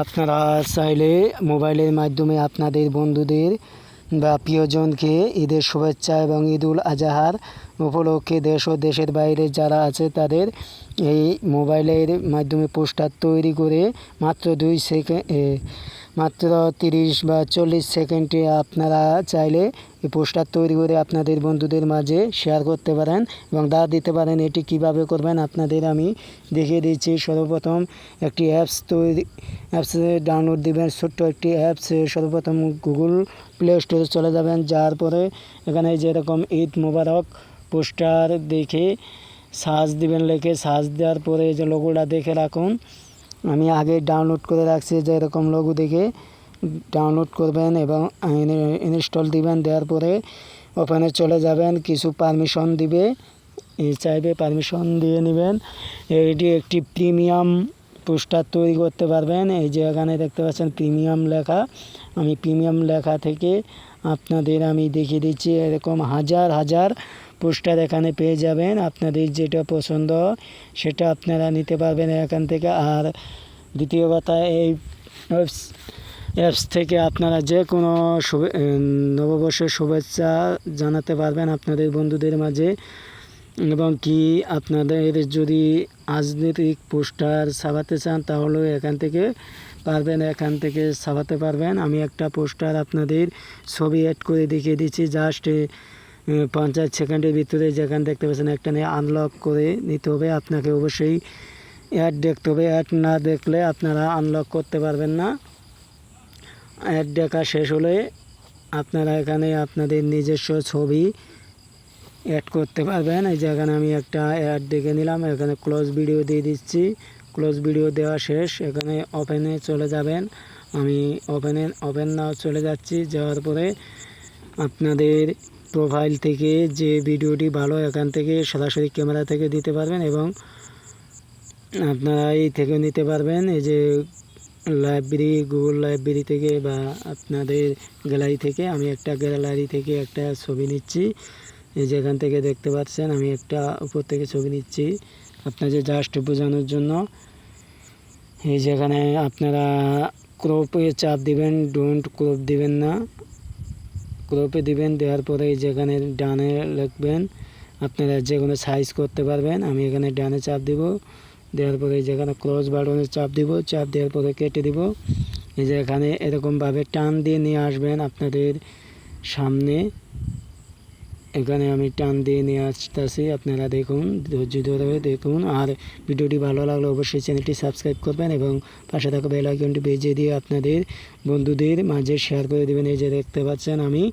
আপনারা চাইলে মোবাইলের মাধ্যমে আপনাদের বন্ধুদের বা প্রিয়জনকে ঈদের শুভেচ্ছা এবং ঈদুল আজহার উপলক্ষে দেশ ও দেশের বাইরে যারা আছে তাদের এই মোবাইলের মাধ্যমে পোস্টার তৈরি করে মাত্র 30 বা 40 সেকেন্ডে আপনারা চাইলে এই পোস্টার তৈরি করে আপনাদের বন্ধুদের মাঝে শেয়ার করতে পারেন এবং দাওয়াত দিতে পারেন। এটি কিভাবে করবেন আপনাদের আমি দেখিয়ে দিচ্ছি। সর্বপ্রথম একটি অ্যাপস ডাউনলোড দিবেন, ছোট্ট একটি অ্যাপস। সর্বপ্রথম গুগল প্লে স্টোরে চলে যাবেন, যাওয়ার পরে এখানে যেরকম ঈদ মোবারক পোস্টার দেখে সার্চ দিবেন, লিখে সার্চ দেওয়ার পরে যে লোগোটা দেখে রাখুন, আমি আগে ডাউনলোড করে রাখছি। যে এরকম লোগো দেখে ডাউনলোড করবেন এবং ইনস্টল দিবেন, দেওয়ার পরে ওখানে চলে যাবেন। কিছু পারমিশন দিবে, চাইবে পারমিশন দিয়ে নেবেন। এটি একটি প্রিমিয়াম পোস্টার তৈরি করতে পারবেন। এই যে এখানে দেখতে পাচ্ছেন প্রিমিয়াম লেখা, আমি প্রিমিয়াম লেখা থেকে আপনাদের আমি দেখিয়ে দিচ্ছি। এরকম হাজার হাজার পোস্টার এখানে পেয়ে যাবেন। আপনাদের যেটা পছন্দ সেটা আপনারা নিতে পারবেন এখান থেকে। আর দ্বিতীয় কথা, এই অ্যাপস থেকে আপনারা যে কোনো নববর্ষের শুভেচ্ছা জানাতে পারবেন আপনাদের বন্ধুদের মাঝে। এবং কি আপনাদের যদি রাজনৈতিক পোস্টার ছাপাতে চান তাহলেও এখান থেকে ছাপাতে পারবেন। আমি একটা পোস্টার আপনাদের ছবি অ্যাড করে দেখিয়ে দিচ্ছি। জাস্ট 50 সেকেন্ডের ভিতরে যেখানে দেখতে পাচ্ছেন একটা নিয়ে আনলক করে নিতে হবে। আপনাকে অবশ্যই অ্যাড দেখতে হবে, অ্যাড না দেখলে আপনারা আনলক করতে পারবেন না। অ্যাড দেখা শেষ হলে আপনারা এখানে আপনাদের নিজস্ব ছবি অ্যাড করতে পারবেন। এই যে এখানে আমি একটা অ্যাড দেখে নিলাম, এখানে ক্লোজ ভিডিও দিয়ে দিচ্ছি। ক্লোজ ভিডিও দেওয়া শেষ, এখানে ওপেনে চলে যাবেন। আমি ওপেন নাও চলে যাচ্ছি। যাওয়ার পরে আপনাদের প্রোফাইল থেকে যে ভিডিওটি ভালো এখান থেকে সরাসরি ক্যামেরা থেকে দিতে পারবেন এবং আপনারা এই থেকে নিতে পারবেন। এই যে গুগল লাইব্রেরি থেকে বা আপনাদের গ্যালারি থেকে, আমি একটা গ্যালারি থেকে একটা ছবি নিচ্ছি। এই যে এখান থেকে দেখতে পাচ্ছেন আমি একটা উপর থেকে ছবি নিচ্ছি আপনাদের জাস্ট বোঝানোর জন্য। এই যেখানে আপনারা ক্রপে চাপ দিবেন, ডোন্ট ক্রপ দিবেন না, ক্রপে দিবেন। দেওয়ার পরে যেখানে ডানে লিখবেন আপনারা যে কোনো সাইজ করতে পারবেন। আমি এখানে ডানে চাপ দিব, দেওয়ার পরে যেখানে ক্রস বাটনে চাপ দিব, চাপ দেওয়ার পরে কেটে দিব। এই যে এখানে এরকমভাবে টান দিয়ে নিয়ে আসবেন আপনাদের সামনে। এখানে আমি টান দিয়ে নিয়ে আসতেছি, আপনারা দেখুন, ধৈর্য ধরে দেখুন। আর ভিডিওটি ভালো লাগলে অবশ্যই চ্যানেলটি সাবস্ক্রাইব করবেন এবং পাশে থাকা বেল আইকনটি বেজে দিয়ে আপনাদের বন্ধুদের মাঝে শেয়ার করে দেবেন। এই যে দেখতে পাচ্ছেন আমি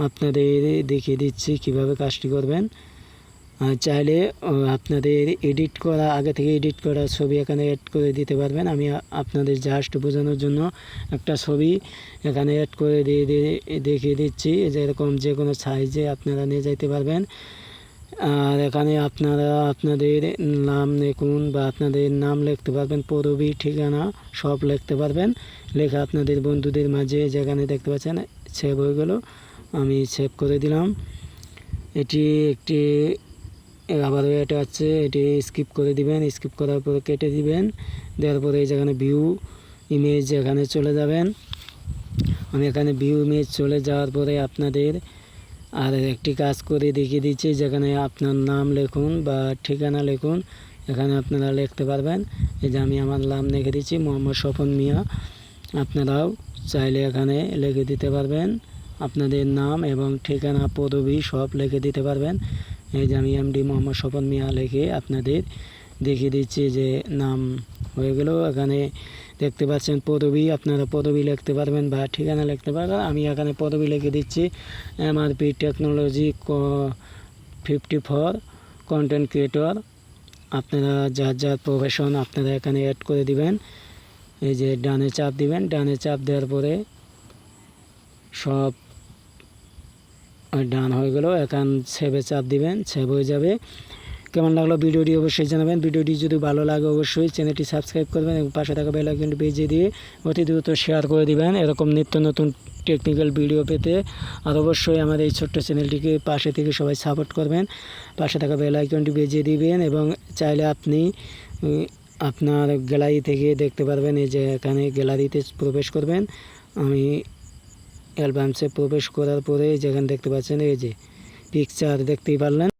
আপনাদের দেখিয়ে দিচ্ছি কিভাবে কাজটি করবেন। চাইলে আপনাদের আগে থেকে এডিট করা ছবি এখানে অ্যাড করে দিতে পারবেন। আমি আপনাদের জাস্ট বোঝানোর জন্য একটা ছবি এখানে অ্যাড করে দেখিয়ে দিচ্ছি। যেরকম যে কোনো সাইজে আপনারা নিয়ে যাইতে পারবেন। আর এখানে আপনারা আপনাদের নাম লিখুন বা আপনাদের নাম লিখতে পারবেন, পদবি, ঠিকানা সব লিখতে পারবেন। লেখা আপনাদের বন্ধুদের মাঝে যেখানে দেখতে পাচ্ছেন সেভ হয়ে গেল, আমি সেভ করে দিলাম। এটি একটি আবার এটা আছে, এটি স্কিপ করে দিবেন। স্কিপ করার পরে কেটে দিবেন, দেওয়ার পরে যেখানে ভিউ ইমেজ এখানে চলে যাবেন। আমি এখানে ভিউ ইমেজ চলে যাওয়ার পরে আপনাদের আর একটি কাজ করে দেখিয়ে দিচ্ছি। যেখানে আপনার নাম লিখুন বা ঠিকানা লিখুন, এখানে আপনারা লিখতে পারবেন। এই যে আমি আমার নাম লিখে দিচ্ছি, মোহাম্মদ স্বপন মিয়া। আপনারাও চাইলে এখানে লিখে দিতে পারবেন আপনাদের নাম এবং ঠিকানা, পদবি সব লিখে দিতে পারবেন। এই যে আমি এমডি মোহাম্মদ স্বপন মিয়া লিখে আপনাদের দেখিয়ে দিচ্ছি যে নাম হয়ে গেল। এখানে দেখতে পাচ্ছেন পদবি, আপনারা পদবি লিখতে পারবেন বা ঠিকানা লিখতে পারবেন। আমি এখানে পদবি লিখে দিচ্ছি, MRP টেকনোলজি 54 কন্টেন্ট ক্রিয়েটর। আপনারা যার প্রফেশন আপনারা এখানে অ্যাড করে দিবেন। এই যে ডানে চাপ দিবেন, ডানে চাপ দেওয়ার পরে সব ডান হয়ে গেল। এখন সেভে চাপ দিবেন, সেভ হয়ে যাবে। কেমন লাগলো ভিডিওটি অবশ্যই জানাবেন। ভিডিওটি যদি ভালো লাগে অবশ্যই চ্যানেলটি সাবস্ক্রাইব করবেন এবং পাশে থাকা বেল আইকনটি বেজে দিয়ে অতি দ্রুত শেয়ার করে দিবেন এরকম নিত্য নতুন টেকনিক্যাল ভিডিও পেতে। আর অবশ্যই আমাদের এই ছোট্ট চ্যানেলটিকে পাশে থেকে সবাই সাপোর্ট করবেন, পাশে থাকা বেল আইকনটি বেজে দিবেন। এবং চাইলে আপনি আপনার গ্যালারি থেকে দেখতে পারবেন। এই যে এখানে গ্যালারিতে প্রবেশ করবেন। আমি অ্যালবামসে প্রবেশ করার পরে যেখানে দেখতে পাচ্ছেন এই যে পিকচার দেখতেই পারলেন।